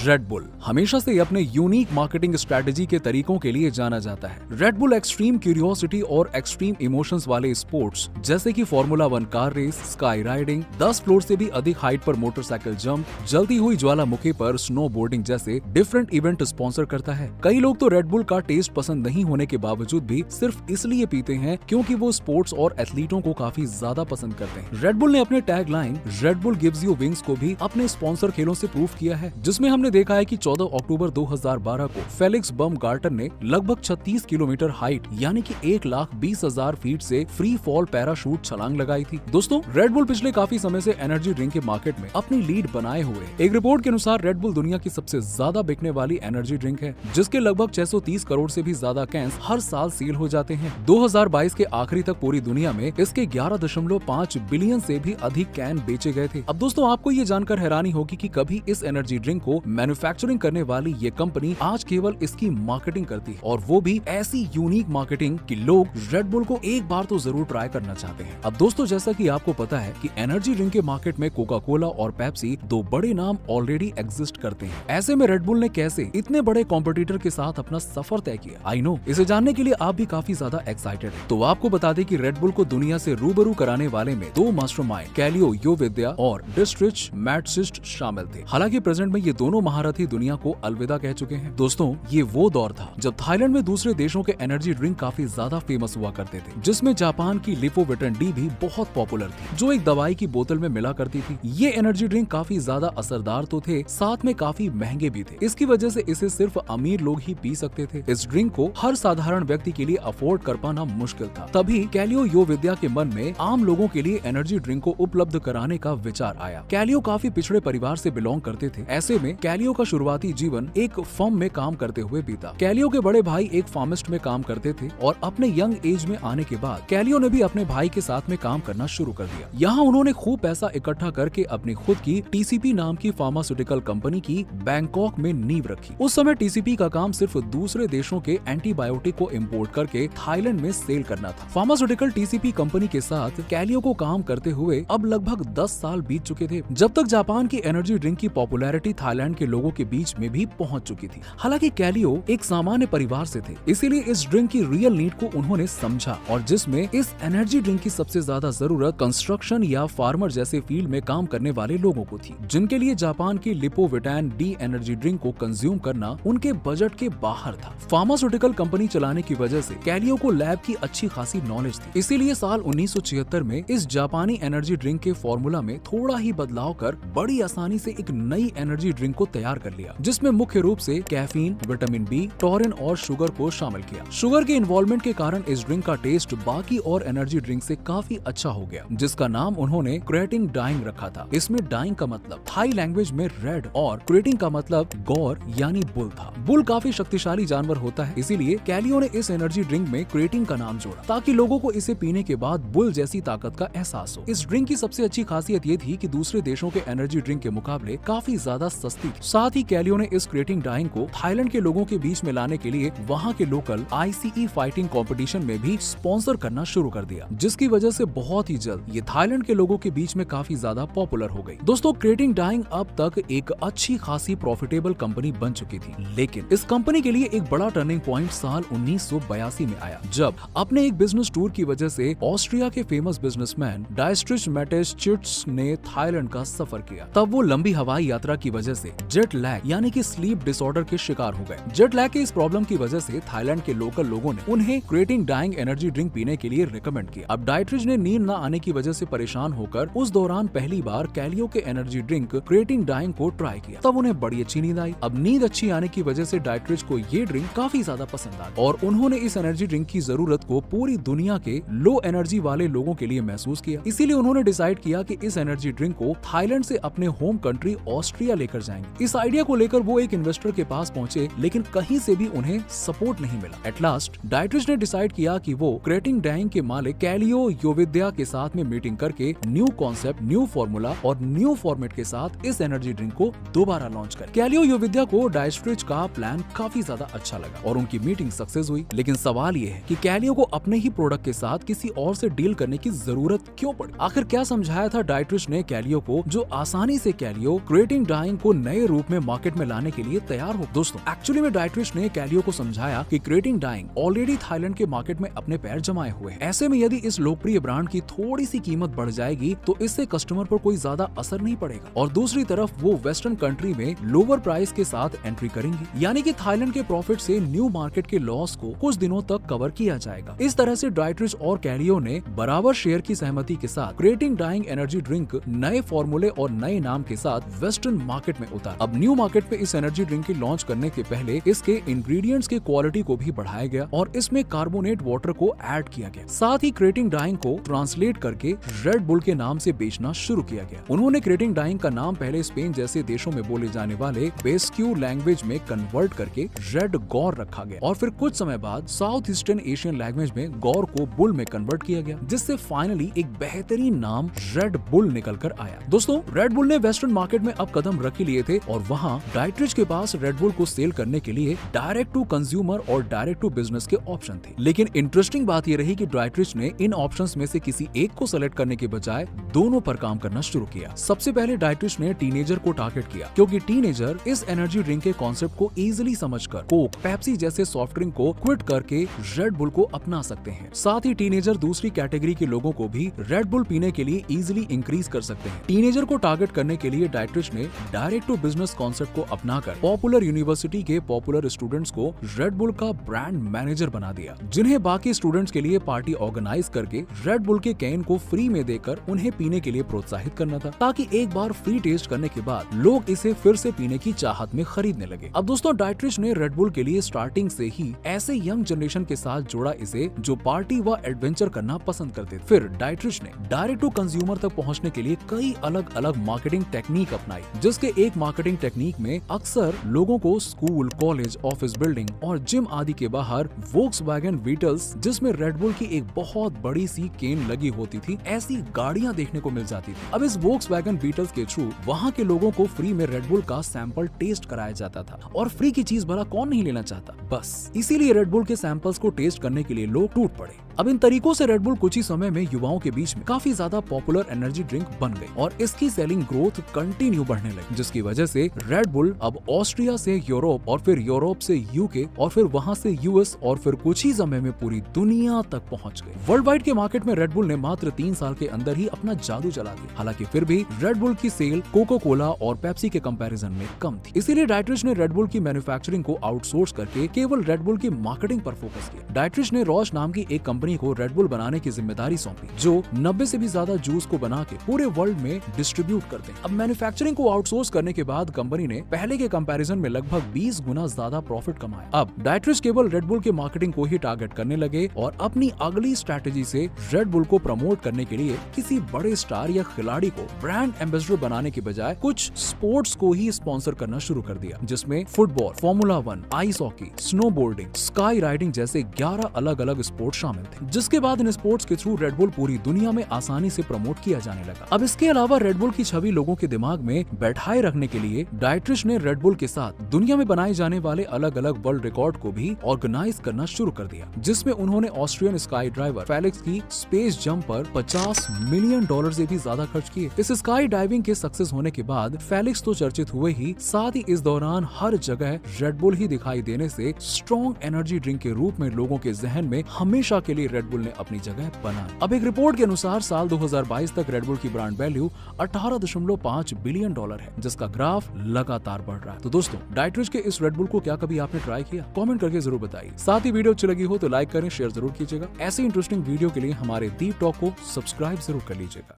Red bull हमेशा से अपने यूनिक मार्केटिंग स्ट्रेटेजी के तरीकों के लिए जाना जाता है। रेड बुल एक्सट्रीम क्यूरियोसिटी और एक्सट्रीम इमोशंस वाले स्पोर्ट्स जैसे कि formula 1 car race, sky riding, 10 floor से भी अधिक हाइट पर मोटरसाइकिल जंप, जलती हुई ज्वालामुखी पर स्नो बोर्डिंग जैसे डिफरेंट इवेंट स्पॉन्सर करता है। कई लोग तो रेड बुल का टेस्ट पसंद नहीं होने के बावजूद भी सिर्फ इसलिए पीते हैं क्योंकि वो स्पोर्ट्स और एथलीटों को काफी ज्यादा पसंद करते हैं। रेड बुल ने अपने tag line red bull gives you wings को भी अपने स्पॉन्सर खेलों से प्रूव किया है, जिसमें हमने देखा है कि 14 अक्टूबर 2012 को फेलिक्स बमगार्टर ने लगभग 36 किलोमीटर हाइट यानी कि 1,20,000 फीट से फ्री फॉल पैराशूट छलांग लगाई थी। दोस्तों, रेड बुल पिछले काफी समय से एनर्जी ड्रिंक के मार्केट में अपनी लीड बनाए हुए है। एक रिपोर्ट के अनुसार रेड बुल दुनिया की सबसे ज्यादा बिकने वाली एनर्जी ड्रिंक है, जिसके लगभग 630 करोड़ से भी ज्यादा कैंस हर साल सेल हो जाते हैं। 2022 के आखिरी तक पूरी दुनिया में इसके 11.5 बिलियन से भी अधिक कैन बेचे गए थे। अब दोस्तों, आपको ये जानकर हैरानी होगी कि कभी इस एनर्जी ड्रिंक को मैन्युफैक्चरिंग करने वाली ये कंपनी आज केवल इसकी मार्केटिंग करती है, और वो भी ऐसी यूनिक मार्केटिंग कि लोग रेड बुल को एक बार तो जरूर ट्राई करना चाहते हैं। अब दोस्तों, जैसा कि आपको पता है कि एनर्जी ड्रिंक के मार्केट में कोका कोला और पेप्सी दो बड़े नाम ऑलरेडी एग्जिस्ट करते हैं। ऐसे में रेड बुल ने कैसे इतने बड़े कॉम्पिटिटर के साथ अपना सफर तय किया? आई नो, इसे जानने के लिए आप भी काफी ज्यादा एक्साइटेड हैं। तो आपको बता दें कि रेड बुल को दुनिया से रूबरू कराने वाले में दो मास्टरमाइंड कैलियो योविद्या और डिस्ट्रिच मैटसिस्ट शामिल थे। हालांकि प्रेजेंट में ये दोनों महारथी दुनिया को अलविदा कह चुके हैं। दोस्तों, ये वो दौर था जब थाईलैंड में दूसरे देशों के एनर्जी ड्रिंक काफी ज्यादा फेमस हुआ करते थे, जिसमें जापान की लिपोविटन डी भी बहुत पॉपुलर थी, जो एक दवाई की बोतल में मिला करती थी। ये एनर्जी ड्रिंक काफी ज्यादा असरदार तो थे, साथ में काफी महंगे भी थे। इसकी वजह से इसे सिर्फ अमीर लोग ही पी सकते थे। इस ड्रिंक को हर साधारण व्यक्ति के लिए अफोर्ड कर पाना मुश्किल था। तभी कैलियो योविद्या के मन में आम लोगों के लिए एनर्जी ड्रिंक को उपलब्ध कराने का विचार आया। कैलियो काफी पिछड़े परिवार से बिलोंग करते थे। ऐसे में कैलियो का शुरुआती जीवन एक फर्म में काम करते हुए बीता। कैलियो के बड़े भाई एक फार्मिस्ट में काम करते थे, और अपने यंग एज में आने के बाद कैलियो ने भी अपने भाई के साथ में काम करना शुरू कर दिया। यहाँ उन्होंने खूब पैसा इकट्ठा करके अपनी खुद की टीसीपी नाम की फार्मास्यूटिकल कंपनी की बैंकॉक में नींव रखी। उस समय टीसीपी का काम सिर्फ दूसरे देशों के एंटीबायोटिक को इम्पोर्ट करके थाईलैंड में सेल करना था। फार्मास्यूटिकल टीसीपी कंपनी के साथ कैलियो को काम करते हुए अब लगभग 10 साल बीत चुके थे, जब तक जापान की एनर्जी ड्रिंक की पॉपुलैरिटी थाईलैंड के लोगों के बीच में भी पहुंच चुकी थी। हालांकि कैलियो एक सामान्य परिवार से थे, इसीलिए इस ड्रिंक की रियल नीड को उन्होंने समझा, और जिसमें इस एनर्जी ड्रिंक की सबसे ज्यादा जरूरत कंस्ट्रक्शन या फार्मर जैसे फील्ड में काम करने वाले लोगों को थी, जिनके लिए जापान की लिपोविटान डी एनर्जी ड्रिंक को कंज्यूम करना उनके बजट के बाहर था। फार्मास्यूटिकल कंपनी चलाने की वजह से कैलियो को लैब की अच्छी खासी नॉलेज थी, इसीलिए साल 1976 में इस जापानी एनर्जी ड्रिंक के फॉर्मूला में थोड़ा ही बदलाव कर बड़ी आसानी से एक नई एनर्जी ड्रिंक को तैयार कर लिया, जिसमें मुख्य रूप से कैफीन, विटामिन बी, टॉरिन और शुगर को शामिल किया। शुगर के इन्वॉल्वमेंट के कारण इस ड्रिंक का टेस्ट बाकी और एनर्जी ड्रिंक से काफी अच्छा हो गया, जिसका नाम उन्होंने क्रेटिंग डाइंग रखा था। इसमें डाइंग का मतलब थाई लैंग्वेज में रेड और क्रेटिंग का मतलब गौर यानी बुल था। बुल काफी शक्तिशाली जानवर होता है, इसीलिए कैलियो ने इस एनर्जी ड्रिंक में क्रेटिंग का नाम जोड़ा, ताकि लोगों को इसे पीने के बाद बुल जैसी ताकत का एहसास हो। इस ड्रिंक की सबसे अच्छी खासियत ये थी कि दूसरे देशों के एनर्जी ड्रिंक के मुकाबले काफी ज्यादा सस्ती थी। साथ ही कैलियो ने इस क्रेटिंग डाइंग को थाईलैंड के लोगों के बीच में लाने के लिए वहाँ के लोकल ICE फाइटिंग कंपटीशन में भी स्पॉन्सर करना शुरू कर दिया, जिसकी वजह से बहुत ही जल्द ये थाईलैंड के लोगों के बीच में काफी ज्यादा पॉपुलर हो गई। दोस्तों, क्रेटिंग डाइंग अब तक एक अच्छी खासी प्रॉफिटेबल कंपनी बन चुकी थी, लेकिन इस कंपनी के लिए एक बड़ा टर्निंग पॉइंट साल 1982 में आया, जब अपने एक बिजनेस टूर की वजह से ऑस्ट्रिया के फेमस बिजनेसमैन डायस्ट्रिच मैटसिस्ट ने थाईलैंड का सफर किया। तब वो लंबी हवाई यात्रा की वजह से जेट लैग यानी कि स्लीप डिसऑर्डर के शिकार हो गए। जेट लैग के इस प्रॉब्लम की वजह से थाईलैंड के लोकल लोगों ने उन्हें क्रेटिंग डाइंग एनर्जी ड्रिंक पीने के लिए रिकमेंड किया। अब डायट्रिच ने नींद न आने की वजह से परेशान होकर उस दौरान पहली बार कैलियो के एनर्जी ड्रिंक क्रेटिंग डाइंग को ट्राई किया। तब उन्हें बड़ी अच्छी नींद आई। अब नींद अच्छी आने की वजह से डायट्रिच को ये ड्रिंक काफी ज्यादा पसंद आ गई, और उन्होंने इस एनर्जी ड्रिंक की जरूरत को पूरी दुनिया के लो एनर्जी वाले लोगों के लिए महसूस किया। इसीलिए उन्होंने डिसाइड किया कि इस एनर्जी ड्रिंक को थाईलैंड से अपने होम कंट्री ऑस्ट्रिया लेकर जाएंगे। इस आइडिया को लेकर वो एक इन्वेस्टर के पास पहुंचे, लेकिन कहीं से भी उन्हें सपोर्ट नहीं मिला। एट लास्ट डायट्रिच ने डिसाइड किया कि वो क्रेटिंग डाइंग के मालिक कैलियो योविद्या के साथ में मीटिंग करके न्यू कॉन्सेप्ट, न्यू फॉर्मूला और न्यू फॉर्मेट के साथ इस एनर्जी ड्रिंक को दोबारा लॉन्च कर। कैलियो योविद्या को डायट्रिच का प्लान काफी ज्यादा अच्छा लगा और उनकी मीटिंग सक्सेस हुई। लेकिन सवाल ये है कि कैलियो को अपने ही प्रोडक्ट के साथ किसी और से डील करने की जरूरत क्यों पड़ी? आखिर क्या समझाया था डायट्रिच ने कैलियो को, जो आसानी से कैलियो क्रेटिंग डाइंग को नए रूप में मार्केट में लाने के लिए तैयार हो। दोस्तों एक्चुअली में डाइट्रिश ने कैलियो को समझाया कि क्रिएटिंग डाइंग ऑलरेडी थाईलैंड के मार्केट में अपने पैर जमाए हुए हैं। ऐसे में यदि इस लोकप्रिय ब्रांड की थोड़ी सी कीमत बढ़ जाएगी तो इससे कस्टमर पर कोई ज्यादा असर नहीं पड़ेगा, और दूसरी तरफ वो वेस्टर्न कंट्री में लोअर प्राइस के साथ एंट्री करेंगी, यानी कि थाईलैंड के प्रॉफिट से न्यू मार्केट के लॉस को कुछ दिनों तक कवर किया जाएगा। इस तरह से डाइट्रिच और कैलियो ने बराबर शेयर की सहमति के साथ क्रिएटिंग डाइंग एनर्जी ड्रिंक नए फॉर्मूले और नए नाम के साथ वेस्टर्न मार्केट में उतार। अब न्यू मार्केट पे इस एनर्जी ड्रिंक की लॉन्च करने के पहले इसके इंग्रेडिएंट्स की क्वालिटी को भी बढ़ाया गया और इसमें कार्बोनेट वाटर को ऐड किया गया। साथ ही क्रिएटिंग डाइंग को ट्रांसलेट करके रेड बुल के नाम से बेचना शुरू किया गया। उन्होंने क्रिएटिंग डाइंग का नाम पहले स्पेन जैसे देशों में बोले जाने वाले बेस्क्यू लैंग्वेज में कन्वर्ट करके रेड गौर रखा गया, और फिर कुछ समय बाद साउथ ईस्टर्न एशियन लैंग्वेज में गौर को बुल में कन्वर्ट किया गया, जिससे फाइनली एक बेहतरीन नाम रेड बुल निकल कर आया। दोस्तों रेड बुल ने वेस्टर्न मार्केट में अब कदम रख ही लिए थे और वहाँ डाइट्रिच के पास रेड बुल को सेल करने के लिए डायरेक्ट टू कंज्यूमर और डायरेक्ट टू बिजनेस के ऑप्शन थे। लेकिन इंटरेस्टिंग बात यह रही कि डाइट्रिच ने इन ऑप्शंस में से किसी एक को सेलेक्ट करने के बजाय दोनों पर काम करना शुरू किया। सबसे पहले डाइट्रिच ने टीनेजर को टारगेट किया, क्योंकि टीनेजर इस एनर्जी ड्रिंक के कॉन्सेप्ट को इजीली समझकर कोक, पेप्सी जैसे सॉफ्ट ड्रिंक को क्विट करके रेड बुल को अपना सकते हैं। साथ ही टीनेजर दूसरी कैटेगरी के लोगों को भी रेड बुल पीने के लिए इजीली इंक्रीज कर सकते हैं। टीनेजर को टारगेट करने के लिए डाइट्रिच ने डायरेक्ट टू बिजनेस कॉन्सेप्ट को अपनाकर पॉपुलर यूनिवर्सिटी के पॉपुलर स्टूडेंट्स को रेड बुल का ब्रांड मैनेजर बना दिया, जिन्हें बाकी स्टूडेंट्स के लिए पार्टी ऑर्गेनाइज करके रेड बुल के कैन को फ्री में देकर उन्हें पीने के लिए प्रोत्साहित करना था, ताकि एक बार फ्री टेस्ट करने के बाद लोग इसे फिर से पीने की चाहत में खरीदने लगे। अब दोस्तों डाइट्रिच ने रेड बुल के लिए स्टार्टिंग से ही ऐसे यंग जनरेशन के साथ जोड़ा इसे जो पार्टी व एडवेंचर करना पसंद करते थे। फिर डाइट्रिच ने डायरेक्ट टू कंज्यूमर तक पहुंचने के लिए कई अलग अलग मार्केटिंग टेक्निक अपनाई, जिसके एक मार्केटिंग टेक्निक में अक्सर लोगों को स्कूल, कॉलेज, ऑफिस बिल्डिंग और जिम आदि के बाहर वोक्सवैगन बीटल्स, जिसमें रेड बुल की एक बहुत बड़ी सी केन लगी होती थी, ऐसी गाड़ियां देखने को मिल जाती थी। अब इस वोक्सवैगन बीटल्स के थ्रू वहाँ के लोगों को फ्री में रेड बुल का सैंपल टेस्ट कराया जाता था, और फ्री की चीज भला कौन नहीं लेना चाहता। बस इसीलिए रेड बुल के सैंपल्स को टेस्ट करने के लिए लोग टूट पड़े। अब इन तरीकों से रेड बुल कुछ ही समय में युवाओं के बीच में काफी ज्यादा पॉपुलर एनर्जी ड्रिंक बन गई और इसकी सेलिंग ग्रोथ कंटिन्यू बढ़ने लगी, जिसकी वजह से रेड बुल अब ऑस्ट्रिया से यूरोप और फिर यूरोप से यूके और फिर वहां से यूएस और फिर कुछ ही समय में पूरी दुनिया तक पहुंच गए। वर्ल्ड वाइड के मार्केट में रेड बुल ने मात्र 3 साल के अंदर ही अपना जादू चला दिया। हालांकि फिर भी रेड बुल की सेल कोको कोला और पेप्सी के कंपैरिजन में कम थी। इसीलिए डाइट्रिच ने रेड बुल की मैन्युफैक्चरिंग को आउटसोर्स करके केवल रेड बुल की मार्केटिंग पर फोकस किया। डाइट्रिच ने रॉश नाम की एक कंपनी को रेड बुल बनाने की जिम्मेदारी सौंपी, जो 90 से भी ज्यादा जूस को बना के पूरे वर्ल्ड में डिस्ट्रीब्यूट करते हैं। अब मैन्युफैक्चरिंग को आउटसोर्स करने के बाद कंपनी ने पहले के कंपैरिजन में लगभग 20 गुना ज्यादा प्रॉफिट कमाया। अब डाइट्रिच केवल रेड बुल के मार्केटिंग को ही टारगेट करने लगे और अपनी अगली स्ट्रैटेजी से रेड बुल को प्रमोट करने के लिए किसी बड़े स्टार या खिलाड़ी को ब्रांड एम्बेसडर बनाने के बजाय कुछ स्पोर्ट्स को ही स्पॉन्सर करना शुरू कर दिया, जिसमें football, formula 1, ice hockey, snowboarding, sky riding जैसे 11 अलग अलग स्पोर्ट्स शामिल थे, जिसके बाद इन स्पोर्ट्स के थ्रू रेड बुल पूरी दुनिया में आसानी से प्रमोट किया जाने लगा। अब इसके अलावा रेड बुल की छवि लोगों के दिमाग में बैठाए रखने के लिए डाइट्रिच ने रेड बुल के साथ दुनिया में बनाए जाने वाले अलग अलग वर्ल्ड रिकॉर्ड को भी ऑर्गेनाइज करना शुरू कर दिया, जिसमें उन्होंने ऑस्ट्रियन स्काई ड्राइवर फेलिक्स की स्पेस जंप पर $50 मिलियन से भी ज्यादा खर्च किए। इस स्काई डाइविंग के सक्सेस होने के बाद फेलिक्स तो चर्चित हुए ही, साथ ही इस दौरान हर जगह रेड बुल ही दिखाई देने से स्ट्रॉन्ग एनर्जी ड्रिंक के रूप में लोगों के जहन में हमेशा के लिए रेड बुल ने अपनी जगह बनाई। अब एक रिपोर्ट के अनुसार साल 2022 तक रेड बुल की ब्रांड वैल्यू $18.5 बिलियन है, जिसका ग्राफ लगातार बढ़ रहा है। तो दोस्तों डाइट्रिच के इस रेड बुल को क्या कभी आपने ट्राई किया? कमेंट करके जरूर बताइए। साथ ही वीडियो अच्छी लगी हो तो लाइक करें, शेयर जरूर कीजिएगा। ऐसे इंटरेस्टिंग वीडियो के लिए हमारे दीप टॉक को सब्सक्राइब जरूर कर लीजिएगा।